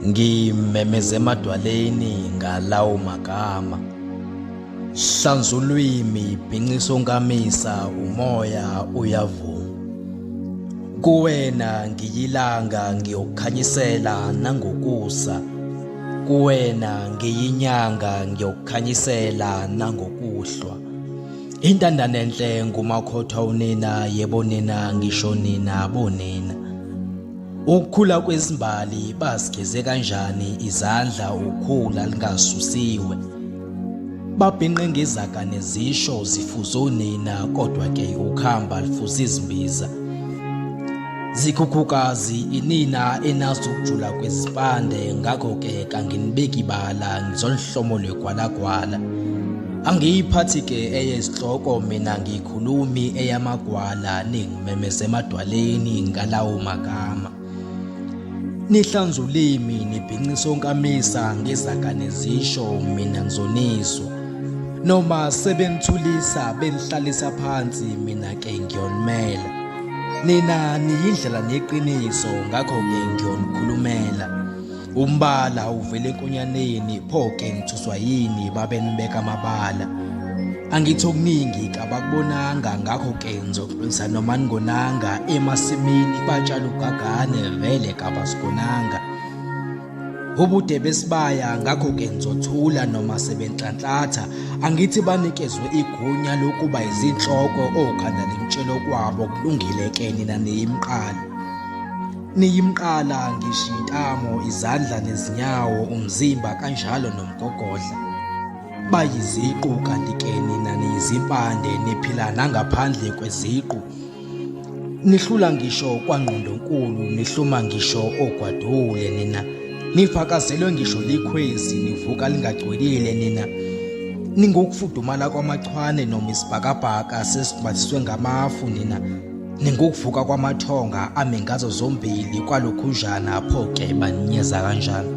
Ngimemeze emadwaleni ngalawo magama. Hlanza ulwimi, bhinqisa onkamisa, umoya uyavuma. Kuwena ngiyilanga ngiyokukhanyisela nangokusa. Kuwena ngiyinyanga ngiyokukhanyisela nangokuhlwa. Intandane enhle ngumakhotha unina, yebo nina ngisho nina bonina. Ukukhula kwezimbali basigeze kanjani izandla ukhula lingasusiwe. Babhinqe ngezaka nezisho zifuze unina, kodwa ke ukhamba lifuze izimbiza. Zikhukhukazi inina enazo ukujula kwezipande, ngakho ke kanginibeki ibala ngizolihlomo lwegwalagwala. Angiyiphathi ke eyezihloko mina ngiyikhulumi eyamagwala, ningimemeze emadwaleni ngalawo magama. Nihlanza ulimi, nibhinqisa onkamisa ngezaka nezisho, mina ngizoniswa. Noma sebenithulisa benihlalisa phansi, mina ke ngiyonimela. Nina niyindlela neqiniso, ngakho ke ngiyonikhulumela. Umbala uvele enkonyaneni, Phoke ngithuswa yini babenibeka amabala. Angithi okuningi kabakubonanga, ngakho ke ngizoxolisa noma ningonanga. Emasimini batshala ugagane, vele kabasigonanga. Ubude besibaya, ngakho ke ngizothula noma sebenhlanhlatha. Angithi banikezwe igunya lokuba izinhloko, okhanda lemtshelo kwabo kulungile ke nina niyimqala. Niyimqala ngisho intamo, izandla nezinyawo, umzimba kanjalo nomgogodla. Bayiziqu kanti ke nina niyizimpande, niphila nangaphandle kweziqu. Nihlula ngisho kwangqondonkulu, nihluma ngisho ogwadule nina. Nifakazelwe ngisho likhwezi, nivuka lingagcwelile nina. Ningokufudumala kwamachwane noma isibhakabhaka sesibathiswe ngamafu nina. Ningokuvuka kwamathonga ame ngazo zombili kwalokhunjana, Phoke baninyeza kanjani.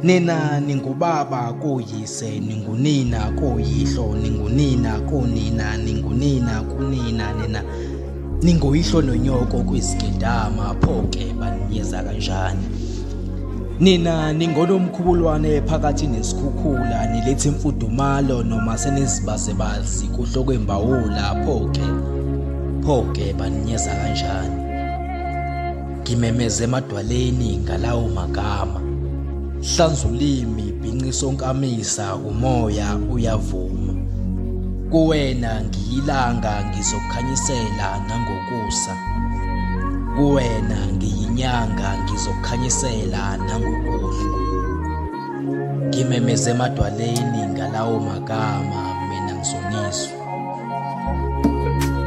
Nina ningubaba koyise, ningunina koyihlo, ningunina konina, ningunina kunina nina. Ningoyihlo nonyoko kwizigedama, Phoke baninyeza kanjani. Nina ningonomkhubulwane phakathi nesikhukhula, nilethe imfudumalo noma senizibasebazi kuhlo kwembawula, Phoke baninyeza kanjani. Ngimemeze emadwaleni ngalawo magama. Hlanza ulimi, bhinqisa onkamisa, umoya uyavuma. Kuwena ngiyilanga ngizokukhanyisela nangokusa. Kuwena ngiyinyanga ngizokukhanyisela nangokuhlwa. Ngimemeze emadwaleni ngalawo magama, mina ngizoniswa.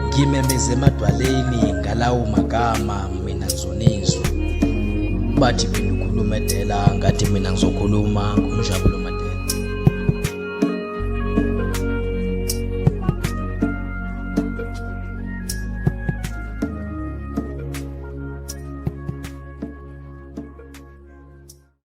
Ngimemeze emadwaleni ngalawo magama, mina ngizoniswa. Bathi phinda ukhulumedela ngathi mina ngizokhuluma kunjabulo.